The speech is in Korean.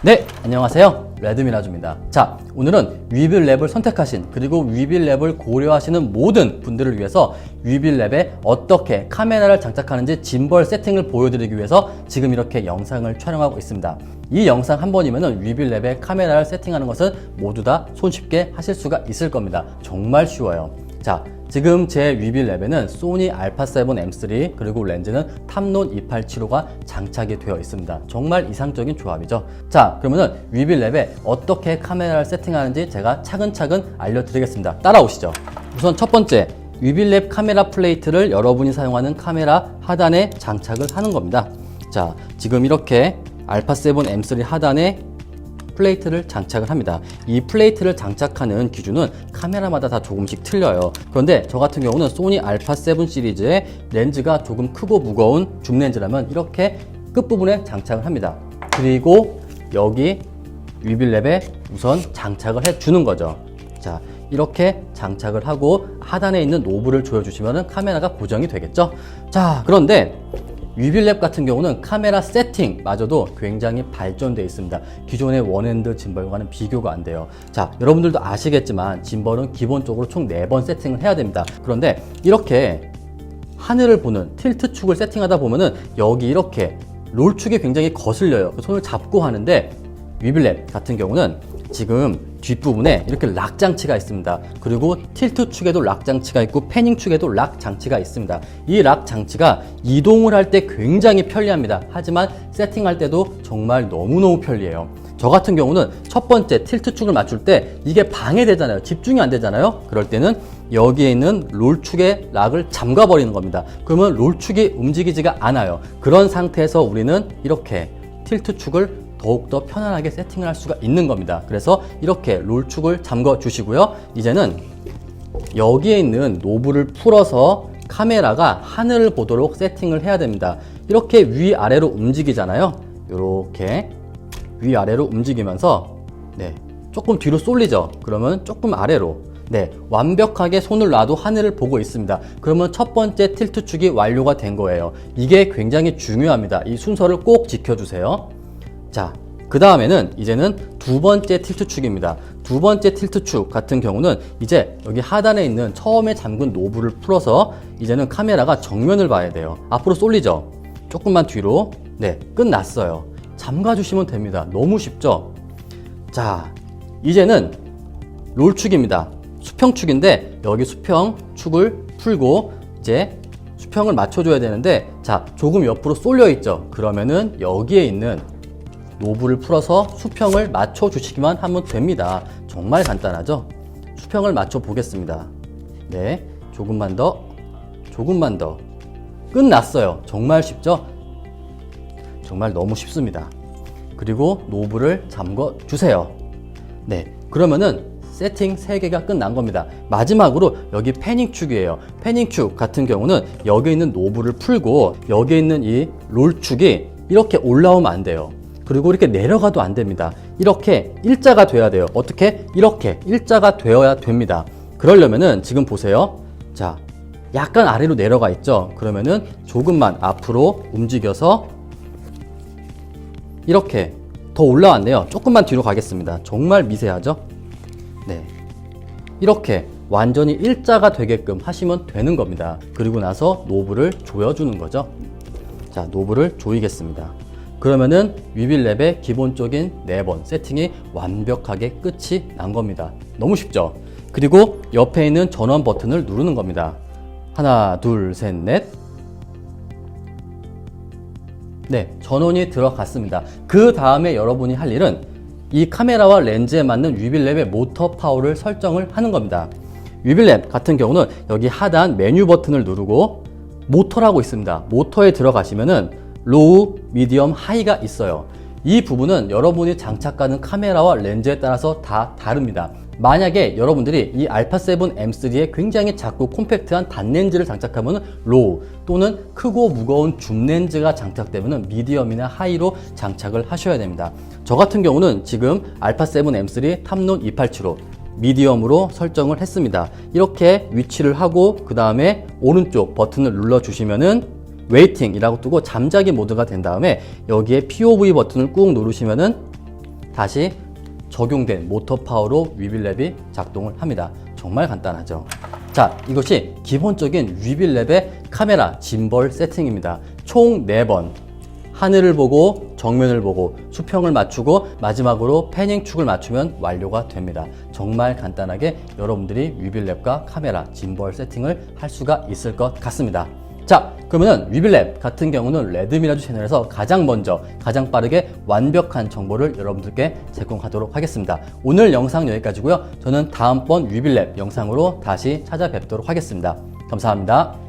네, 안녕하세요. 레드미라주입니다. 자, 오늘은 위빌랩을 선택하신 그리고 위빌랩을 고려하시는 모든 분들을 위해서 위빌랩에 어떻게 카메라를 장착하는지 짐벌 세팅을 보여드리기 위해서 지금 이렇게 영상을 촬영하고 있습니다. 이 영상 한 번이면 위빌랩에 카메라를 세팅하는 것은 모두 다 손쉽게 하실 수가 있을 겁니다. 정말 쉬워요. 자, 지금 제 위빌랩에는 소니 알파7 M3 그리고 렌즈는 탐론 2875가 장착이 되어 있습니다. 정말 이상적인 조합이죠. 자, 그러면은 위빌랩에 어떻게 카메라를 세팅하는지 제가 차근차근 알려드리겠습니다. 따라오시죠. 우선 첫 번째, 위빌랩 카메라 플레이트를 여러분이 사용하는 카메라 하단에 장착을 하는 겁니다. 자, 지금 이렇게 알파7 M3 하단에 플레이트를 장착을 합니다. 이 플레이트를 장착하는 기준은 카메라마다 다 조금씩 틀려요. 그런데 저 같은 경우는 소니 알파7 시리즈의 렌즈가 조금 크고 무거운 줌 렌즈라면 이렇게 끝부분에 장착을 합니다. 그리고 여기 위빌랩에 우선 장착을 해 주는 거죠. 자, 이렇게 장착을 하고 하단에 있는 노브를 조여주시면 카메라가 고정이 되겠죠. 자, 그런데 위빌랩 같은 경우는 카메라 세팅마저도 굉장히 발전되어 있습니다. 기존의 원핸드 짐벌과는 비교가 안 돼요. 자, 여러분들도 아시겠지만 짐벌은 기본적으로 총 4번 세팅을 해야 됩니다. 그런데 이렇게 하늘을 보는 틸트 축을 세팅하다 보면은 여기 이렇게 롤축이 굉장히 거슬려요. 손을 잡고 하는데 위빌랩 같은 경우는 지금 뒷부분에 이렇게 락 장치가 있습니다. 그리고 틸트 축에도 락 장치가 있고 패닝 축에도 락 장치가 있습니다. 이 락 장치가 이동을 할 때 굉장히 편리합니다. 하지만 세팅할 때도 정말 너무너무 편리해요. 저 같은 경우는 첫 번째 틸트 축을 맞출 때 이게 방해되잖아요. 집중이 안 되잖아요. 그럴 때는 여기에 있는 롤축의 락을 잠가 버리는 겁니다. 그러면 롤축이 움직이지가 않아요. 그런 상태에서 우리는 이렇게 틸트 축을 더욱더 편안하게 세팅을 할 수가 있는 겁니다. 그래서 이렇게 롤축을 잠궈 주시고요. 이제는 여기에 있는 노브를 풀어서 카메라가 하늘을 보도록 세팅을 해야 됩니다. 이렇게 위아래로 움직이잖아요. 이렇게 위아래로 움직이면서 조금 뒤로 쏠리죠. 그러면 조금 아래로 완벽하게 손을 놔도 하늘을 보고 있습니다. 그러면 첫 번째 틸트 축이 완료가 된 거예요. 이게 굉장히 중요합니다. 이 순서를 꼭 지켜주세요. 자, 그 다음에는 이제는 두 번째 틸트 축입니다. 두 번째 틸트 축 같은 경우는 이제 여기 하단에 있는 처음에 잠근 노브를 풀어서 이제는 카메라가 정면을 봐야 돼요. 앞으로 쏠리죠? 조금만 뒤로. 끝났어요. 잠가 주시면 됩니다. 너무 쉽죠? 자, 이제는 롤축입니다. 수평축인데 여기 수평축을 풀고 이제 수평을 맞춰줘야 되는데, 자, 조금 옆으로 쏠려 있죠? 그러면은 여기에 있는 노브를 풀어서 수평을 맞춰 주시기만 하면 됩니다. 정말 간단하죠? 수평을 맞춰 보겠습니다. 조금만 더, 조금만 더. 끝났어요. 정말 쉽죠? 정말 너무 쉽습니다. 그리고 노브를 잠궈 주세요. 그러면은 세팅 3개가 끝난 겁니다. 마지막으로 여기 패닝 축이에요. 패닝 축 같은 경우는 여기 있는 노브를 풀고 여기 있는 이 롤축이 이렇게 올라오면 안 돼요. 그리고 이렇게 내려가도 안 됩니다. 이렇게 일자가 돼야 돼요. 어떻게? 이렇게 일자가 되어야 됩니다. 그러려면은 지금 보세요. 자, 약간 아래로 내려가 있죠? 그러면은 조금만 앞으로 움직여서 이렇게 더 올라왔네요. 조금만 뒤로 가겠습니다. 정말 미세하죠? 이렇게 완전히 일자가 되게끔 하시면 되는 겁니다. 그리고 나서 노브를 조여주는 거죠. 자, 노브를 조이겠습니다. 그러면은 위빌랩의 기본적인 4번 세팅이 완벽하게 끝이 난 겁니다. 너무 쉽죠? 그리고 옆에 있는 전원 버튼을 누르는 겁니다. 하나, 둘, 셋, 넷. 전원이 들어갔습니다. 그 다음에 여러분이 할 일은 이 카메라와 렌즈에 맞는 위빌랩의 모터 파워를 설정을 하는 겁니다. 위빌랩 같은 경우는 여기 하단 메뉴 버튼을 누르고 모터라고 있습니다. 모터에 들어가시면은 로우, 미디엄, 하이가 있어요. 이 부분은 여러분이 장착하는 카메라와 렌즈에 따라서 다 다릅니다. 만약에 여러분들이 이 알파7 M3에 굉장히 작고 콤팩트한 단렌즈를 장착하면 로우, 또는 크고 무거운 줌 렌즈가 장착되면 미디엄이나 하이로 장착을 하셔야 됩니다. 저 같은 경우는 지금 알파7 M3 탐론 2875 미디엄으로 설정을 했습니다. 이렇게 위치를 하고 그 다음에 오른쪽 버튼을 눌러 주시면은 웨이팅이라고 뜨고 잠자기 모드가 된 다음에 여기에 POV 버튼을 꾹 누르시면은 다시 적용된 모터 파워로 위빌랩이 작동을 합니다. 정말 간단하죠. 자, 이것이 기본적인 위빌랩의 카메라 짐벌 세팅입니다. 총 4번. 하늘을 보고 정면을 보고 수평을 맞추고 마지막으로 패닝축을 맞추면 완료가 됩니다. 정말 간단하게 여러분들이 위빌랩과 카메라 짐벌 세팅을 할 수가 있을 것 같습니다. 자, 그러면은 위빌랩 같은 경우는 레드미라주 채널에서 가장 먼저 가장 빠르게 완벽한 정보를 여러분들께 제공하도록 하겠습니다. 오늘 영상 여기까지고요. 저는 다음번 위빌랩 영상으로 다시 찾아뵙도록 하겠습니다. 감사합니다.